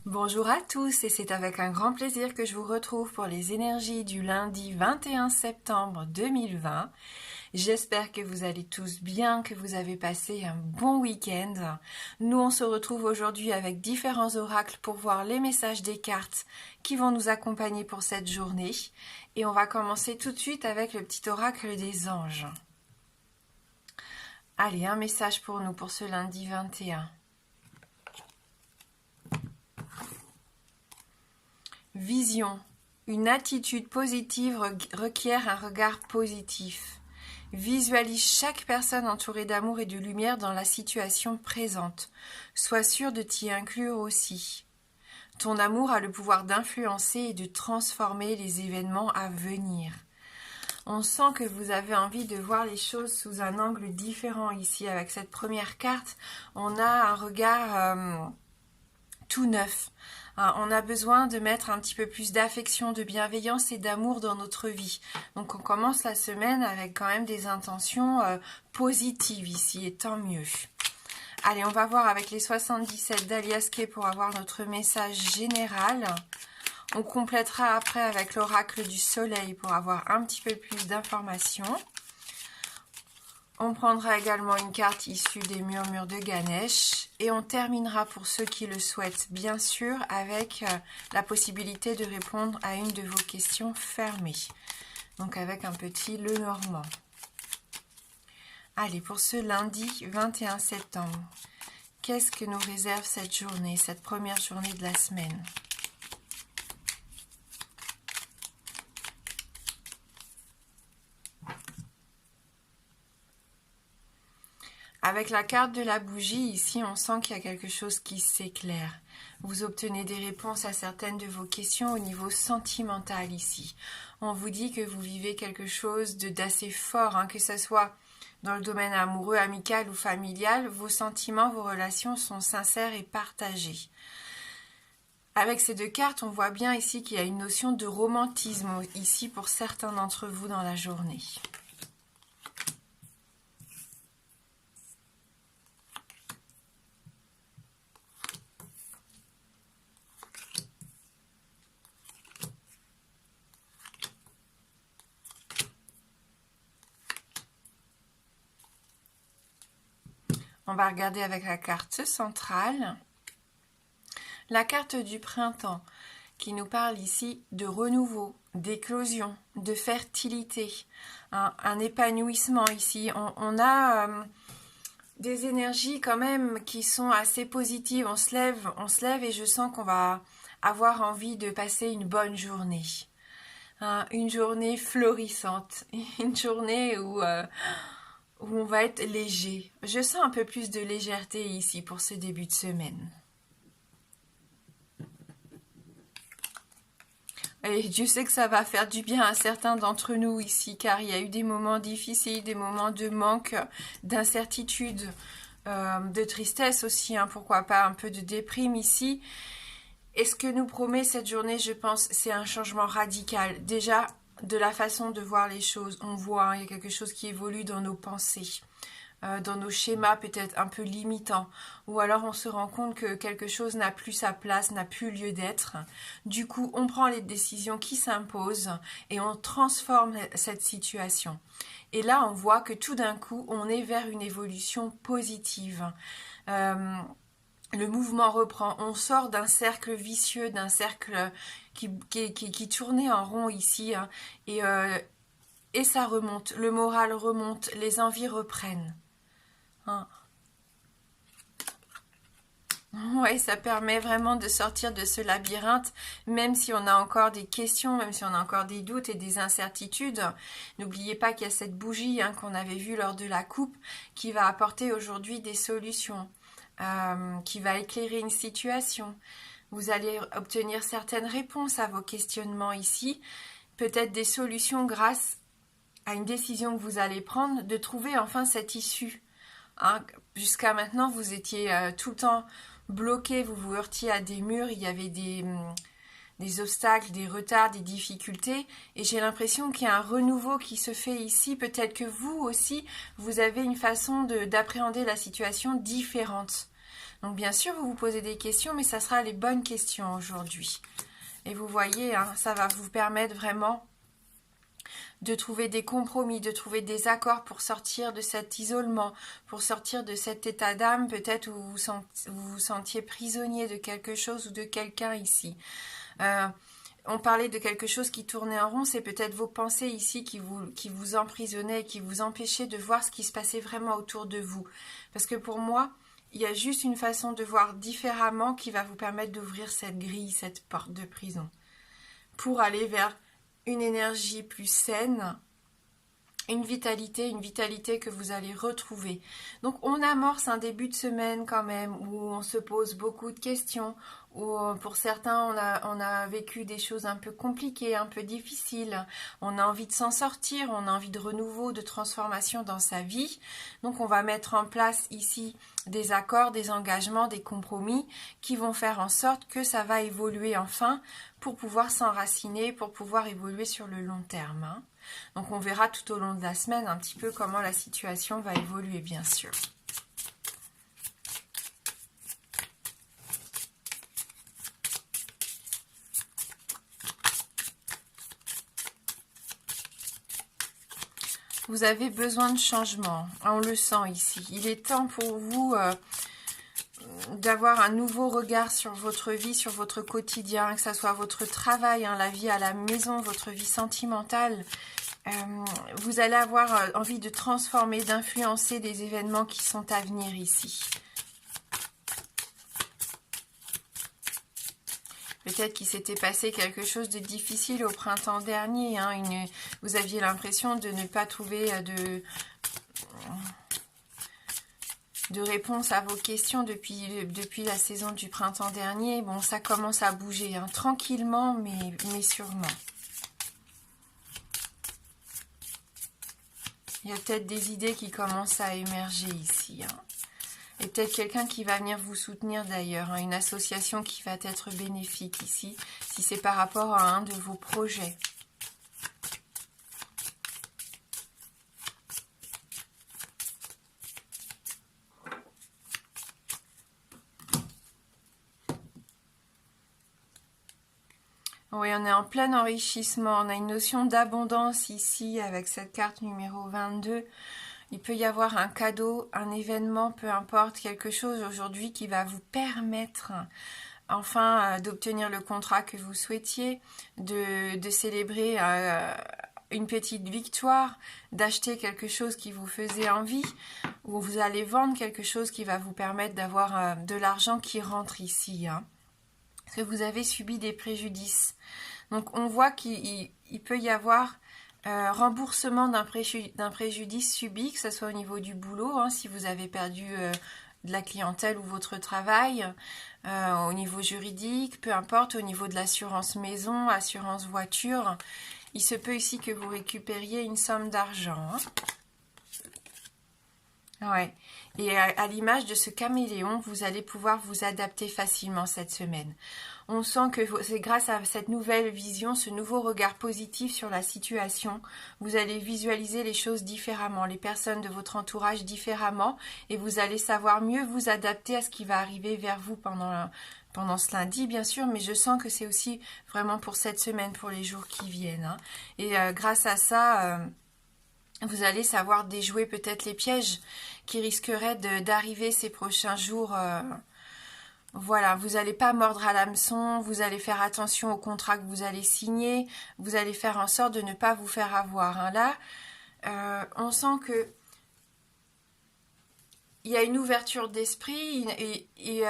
Bonjour à tous et c'est avec un grand plaisir que je vous retrouve pour les énergies du lundi 21 septembre 2020. J'espère que vous allez tous bien, que vous avez passé un bon week-end. Nous, on se retrouve aujourd'hui avec différents oracles pour voir les messages des cartes qui vont nous accompagner pour cette journée. Et on va commencer tout de suite avec le petit oracle des anges. Allez, un message pour nous pour ce lundi 21. Vision. Une attitude positive requiert un regard positif. Visualise chaque personne entourée d'amour et de lumière dans la situation présente. Sois sûr de t'y inclure aussi. Ton amour a le pouvoir d'influencer et de transformer les événements à venir. On sent que vous avez envie de voir les choses sous un angle différent ici. Avec cette première carte, on a un regard tout neuf. On a besoin de mettre un petit peu plus d'affection, de bienveillance et d'amour dans notre vie. Donc on commence la semaine avec quand même des intentions positives ici, et tant mieux. Allez, on va voir avec les 77 d'Alias Kay pour avoir notre message général. On complétera après avec l'oracle du soleil pour avoir un petit peu plus d'informations. On prendra également une carte issue des murmures de Ganesh et on terminera pour ceux qui le souhaitent bien sûr avec la possibilité de répondre à une de vos questions fermées. Donc avec un petit Lenormand. Allez, pour ce lundi 21 septembre, qu'est-ce que nous réserve cette journée, cette première journée de la semaine ? Avec la carte de la bougie, ici, on sent qu'il y a quelque chose qui s'éclaire. Vous obtenez des réponses à certaines de vos questions au niveau sentimental ici. On vous dit que vous vivez quelque chose d'assez fort, que ce soit dans le domaine amoureux, amical ou familial. Vos sentiments, vos relations sont sincères et partagés. Avec ces deux cartes, on voit bien ici qu'il y a une notion de romantisme ici pour certains d'entre vous dans la journée. On va regarder avec la carte centrale, la carte du printemps, qui nous parle ici de renouveau, d'éclosion, de fertilité, un épanouissement ici. On a des énergies quand même qui sont assez positives. On se lève et je sens qu'on va avoir envie de passer une bonne journée. Une journée florissante, une journée où on va être léger. Je sens un peu plus de légèreté ici pour ce début de semaine. Et Dieu sait que ça va faire du bien à certains d'entre nous ici, car il y a eu des moments difficiles, des moments de manque, d'incertitude, de tristesse aussi, pourquoi pas un peu de déprime ici. Et ce que nous promet cette journée, je pense, c'est un changement radical. Déjà, de la façon de voir les choses, on voit, il y a quelque chose qui évolue dans nos pensées, dans nos schémas peut-être un peu limitants, ou alors on se rend compte que quelque chose n'a plus sa place, n'a plus lieu d'être. Du coup, on prend les décisions qui s'imposent et on transforme cette situation. Et là, on voit que tout d'un coup, on est vers une évolution positive. Le mouvement reprend, on sort d'un cercle vicieux, d'un cercle qui tournait en rond ici, et ça remonte, le moral remonte, les envies reprennent. Ouais, ça permet vraiment de sortir de ce labyrinthe, même si on a encore des questions, même si on a encore des doutes et des incertitudes. N'oubliez pas qu'il y a cette bougie qu'on avait vue lors de la coupe qui va apporter aujourd'hui des solutions. Qui va éclairer une situation. Vous allez obtenir certaines réponses à vos questionnements ici, peut-être des solutions grâce à une décision que vous allez prendre, de trouver enfin cette issue. Jusqu'à maintenant, vous étiez tout le temps bloqué, vous vous heurtiez à des murs, il y avait des obstacles, des retards, des difficultés, et j'ai l'impression qu'il y a un renouveau qui se fait ici. Peut-être que vous aussi, vous avez une façon d'appréhender la situation différente. Donc bien sûr, vous vous posez des questions, mais ça sera les bonnes questions aujourd'hui. Et vous voyez, hein, ça va vous permettre vraiment de trouver des compromis, de trouver des accords pour sortir de cet isolement, pour sortir de cet état d'âme peut-être où vous vous sentiez prisonnier de quelque chose ou de quelqu'un ici. On parlait de quelque chose qui tournait en rond, c'est peut-être vos pensées ici qui vous emprisonnaient, qui vous empêchaient de voir ce qui se passait vraiment autour de vous. Parce que pour moi, il y a juste une façon de voir différemment qui va vous permettre d'ouvrir cette grille, cette porte de prison, pour aller vers une énergie plus saine, une vitalité que vous allez retrouver. Donc on amorce un début de semaine quand même où on se pose beaucoup de questions, où pour certains on a vécu des choses un peu compliquées, un peu difficiles, on a envie de s'en sortir, on a envie de renouveau, de transformation dans sa vie. Donc on va mettre en place ici des accords, des engagements, des compromis qui vont faire en sorte que ça va évoluer enfin pour pouvoir s'enraciner, pour pouvoir évoluer sur le long terme, hein. Donc on verra tout au long de la semaine un petit peu comment la situation va évoluer, bien sûr. Vous avez besoin de changement, on le sent ici. Il est temps pour vous d'avoir un nouveau regard sur votre vie, sur votre quotidien, que ce soit votre travail, hein, la vie à la maison, votre vie sentimentale. Vous allez avoir envie de transformer, d'influencer des événements qui sont à venir ici. Peut-être qu'il s'était passé quelque chose de difficile au printemps dernier, hein, vous aviez l'impression de ne pas trouver de réponse à vos questions depuis la saison du printemps dernier. Bon, ça commence à bouger, hein, tranquillement, mais sûrement. Il y a peut-être des idées qui commencent à émerger ici, hein. Et peut-être quelqu'un qui va venir vous soutenir d'ailleurs, hein, une association qui va être bénéfique ici, si c'est par rapport à un de vos projets. Oui, on est en plein enrichissement, on a une notion d'abondance ici avec cette carte numéro 22. Il peut y avoir un cadeau, un événement, peu importe, quelque chose aujourd'hui qui va vous permettre enfin d'obtenir le contrat que vous souhaitiez, de célébrer une petite victoire, d'acheter quelque chose qui vous faisait envie, ou vous allez vendre quelque chose qui va vous permettre d'avoir de l'argent qui rentre ici, hein. Parce que vous avez subi des préjudices. Donc on voit qu'il peut y avoir remboursement d'un préjudice subi, que ce soit au niveau du boulot, hein, si vous avez perdu de la clientèle ou votre travail, au niveau juridique, peu importe, au niveau de l'assurance maison, assurance voiture. Il se peut ici que vous récupériez une somme d'argent, hein. Ouais. Et à l'image de ce caméléon, vous allez pouvoir vous adapter facilement cette semaine. On sent que c'est grâce à cette nouvelle vision, ce nouveau regard positif sur la situation, vous allez visualiser les choses différemment, les personnes de votre entourage différemment, et vous allez savoir mieux vous adapter à ce qui va arriver vers vous pendant ce lundi, bien sûr, mais je sens que c'est aussi vraiment pour cette semaine, pour les jours qui viennent, hein. Et grâce à ça... vous allez savoir déjouer peut-être les pièges qui risqueraient d'arriver ces prochains jours. Voilà, vous n'allez pas mordre à l'hameçon, vous allez faire attention au contrat que vous allez signer, vous allez faire en sorte de ne pas vous faire avoir, hein. Là, on sent que il y a une ouverture d'esprit et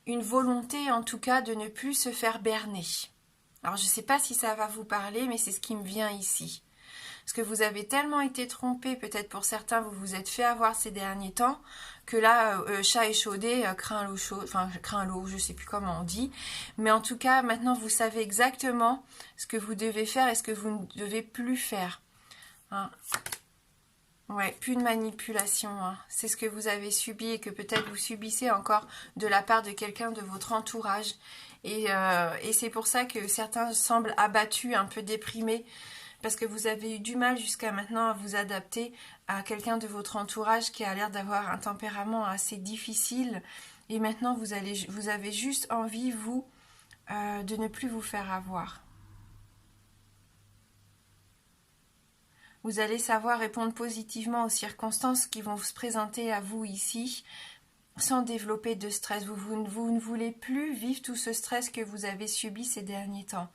une volonté en tout cas de ne plus se faire berner. Alors je ne sais pas si ça va vous parler, mais c'est ce qui me vient ici. Parce que vous avez tellement été trompé, peut-être pour certains, vous vous êtes fait avoir ces derniers temps, que là, chat échaudé, craint l'eau chaude, enfin, craint l'eau, je ne sais plus comment on dit. Mais en tout cas, maintenant, vous savez exactement ce que vous devez faire et ce que vous ne devez plus faire, hein. Ouais, plus de manipulation, hein. C'est ce que vous avez subi et que peut-être vous subissez encore de la part de quelqu'un de votre entourage. Et c'est pour ça que certains semblent abattus, un peu déprimés, parce que vous avez eu du mal jusqu'à maintenant à vous adapter à quelqu'un de votre entourage qui a l'air d'avoir un tempérament assez difficile Et maintenant, vous avez juste envie, vous, de ne plus vous faire avoir. Vous allez savoir répondre positivement aux circonstances qui vont se présenter à vous ici, sans développer de stress. Vous ne voulez plus vivre tout ce stress que vous avez subi ces derniers temps.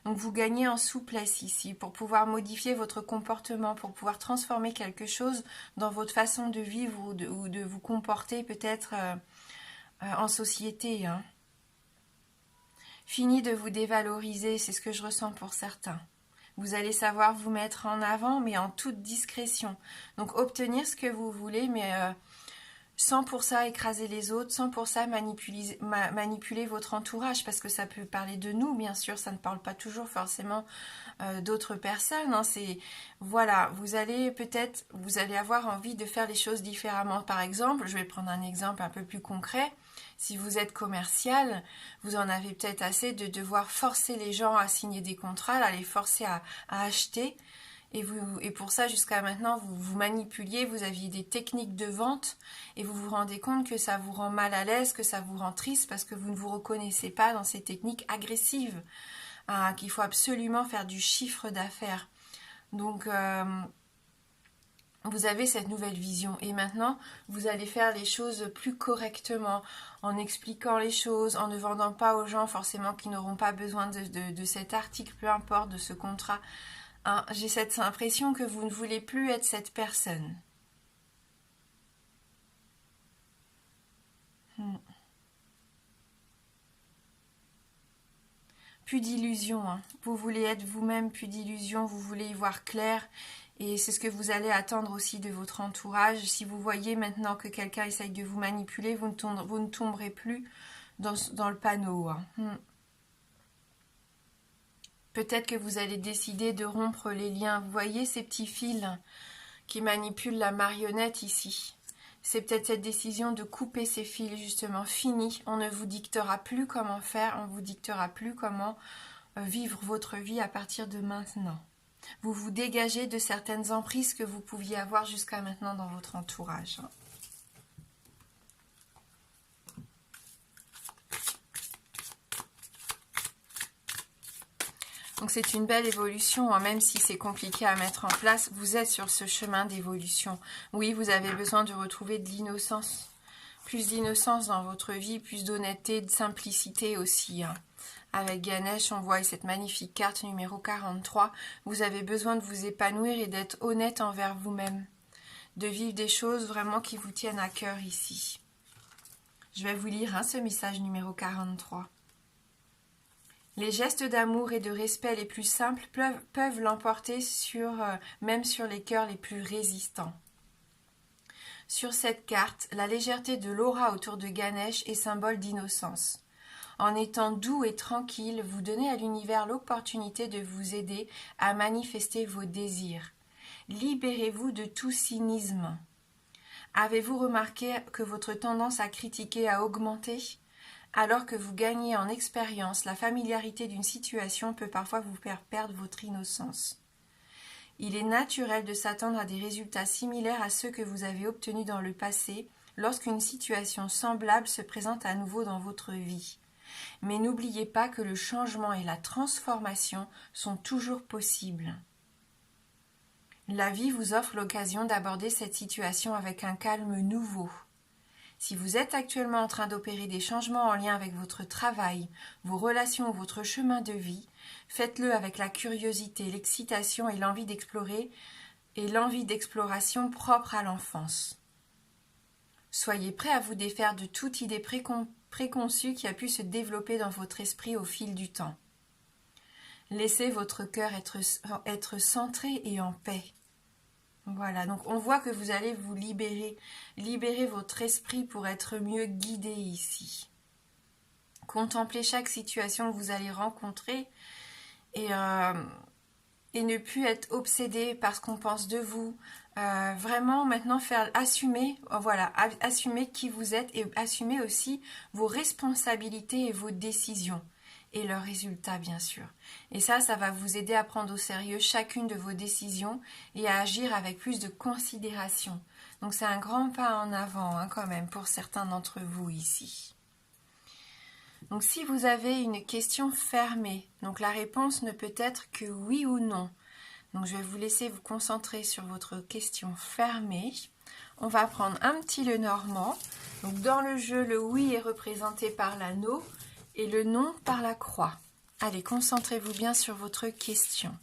Donc vous gagnez en souplesse ici pour pouvoir modifier votre comportement, pour pouvoir transformer quelque chose dans votre façon de vivre ou de vous comporter peut-être en société. Hein. Fini de vous dévaloriser, c'est ce que je ressens pour certains. Vous allez savoir vous mettre en avant, mais en toute discrétion. Donc obtenir ce que vous voulez, mais sans pour ça écraser les autres, sans pour ça manipuler votre entourage, parce que ça peut parler de nous, bien sûr, ça ne parle pas toujours forcément d'autres personnes. Hein, voilà, vous allez avoir envie de faire les choses différemment. Par exemple, je vais prendre un exemple un peu plus concret. Si vous êtes commercial, vous en avez peut-être assez de devoir forcer les gens à signer des contrats, à les forcer à acheter. Et pour ça, jusqu'à maintenant, vous manipuliez, vous aviez des techniques de vente et vous vous rendez compte que ça vous rend mal à l'aise, que ça vous rend triste parce que vous ne vous reconnaissez pas dans ces techniques agressives, hein, qu'il faut absolument faire du chiffre d'affaires. Donc, vous avez cette nouvelle vision et maintenant, vous allez faire les choses plus correctement, en expliquant les choses, en ne vendant pas aux gens forcément qui n'auront pas besoin de cet article, peu importe, de ce contrat. Hein, j'ai cette impression que vous ne voulez plus être cette personne. Plus d'illusions. Hein. Vous voulez être vous-même, plus d'illusions. Vous voulez y voir clair. Et c'est ce que vous allez attendre aussi de votre entourage. Si vous voyez maintenant que quelqu'un essaye de vous manipuler, vous ne tomberez plus dans le panneau. Hein. Peut-être que vous allez décider de rompre les liens. Vous voyez ces petits fils qui manipulent la marionnette ici. C'est peut-être cette décision de couper ces fils, justement. Fini. On ne vous dictera plus comment faire. On ne vous dictera plus comment vivre votre vie à partir de maintenant. Vous vous dégagez de certaines emprises que vous pouviez avoir jusqu'à maintenant dans votre entourage. Donc c'est une belle évolution, hein, même si c'est compliqué à mettre en place, vous êtes sur ce chemin d'évolution. Oui, vous avez besoin de retrouver de l'innocence, plus d'innocence dans votre vie, plus d'honnêteté, de simplicité aussi. Hein. Avec Ganesh, on voit cette magnifique carte numéro 43, vous avez besoin de vous épanouir et d'être honnête envers vous-même, de vivre des choses vraiment qui vous tiennent à cœur ici. Je vais vous lire ce message numéro 43. Les gestes d'amour et de respect les plus simples peuvent l'emporter même sur les cœurs les plus résistants. Sur cette carte, la légèreté de l'aura autour de Ganesh est symbole d'innocence. En étant doux et tranquille, vous donnez à l'univers l'opportunité de vous aider à manifester vos désirs. Libérez-vous de tout cynisme. Avez-vous remarqué que votre tendance à critiquer a augmenté ? Alors que vous gagnez en expérience, la familiarité d'une situation peut parfois vous faire perdre votre innocence. Il est naturel de s'attendre à des résultats similaires à ceux que vous avez obtenus dans le passé lorsqu'une situation semblable se présente à nouveau dans votre vie. Mais n'oubliez pas que le changement et la transformation sont toujours possibles. La vie vous offre l'occasion d'aborder cette situation avec un calme nouveau. Si vous êtes actuellement en train d'opérer des changements en lien avec votre travail, vos relations ou votre chemin de vie, faites-le avec la curiosité, l'excitation et l'envie d'explorer et l'envie d'exploration propre à l'enfance. Soyez prêt à vous défaire de toute idée préconçue qui a pu se développer dans votre esprit au fil du temps. Laissez votre cœur être centré et en paix. Voilà, donc on voit que vous allez vous libérer votre esprit pour être mieux guidé ici. Contemplez chaque situation que vous allez rencontrer et ne plus être obsédé par ce qu'on pense de vous. Vraiment maintenant assumer qui vous êtes et assumer aussi vos responsabilités et vos décisions. Et leurs résultats, bien sûr. Et ça va vous aider à prendre au sérieux chacune de vos décisions et à agir avec plus de considération. Donc c'est un grand pas en avant quand même pour certains d'entre vous ici. Donc si vous avez une question fermée, donc la réponse ne peut être que oui ou non. Donc je vais vous laisser vous concentrer sur votre question fermée. On va prendre un petit Lenormand. Donc dans le jeu, le oui est représenté par l'anneau et le non par la croix. Allez, concentrez-vous bien sur votre question.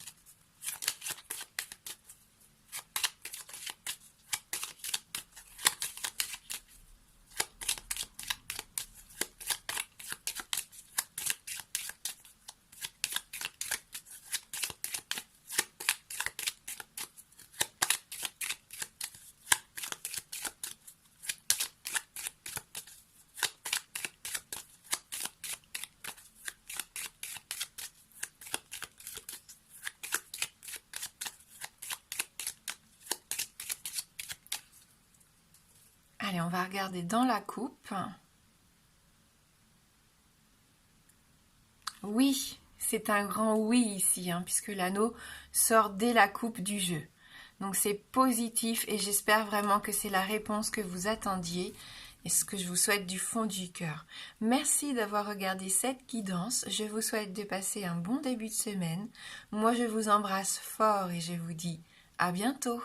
Allez, on va regarder dans la coupe. Oui, c'est un grand oui ici, puisque l'anneau sort dès la coupe du jeu. Donc c'est positif et j'espère vraiment que c'est la réponse que vous attendiez et ce que je vous souhaite du fond du cœur. Merci d'avoir regardé cette guidance. Je vous souhaite de passer un bon début de semaine. Moi, je vous embrasse fort et je vous dis à bientôt.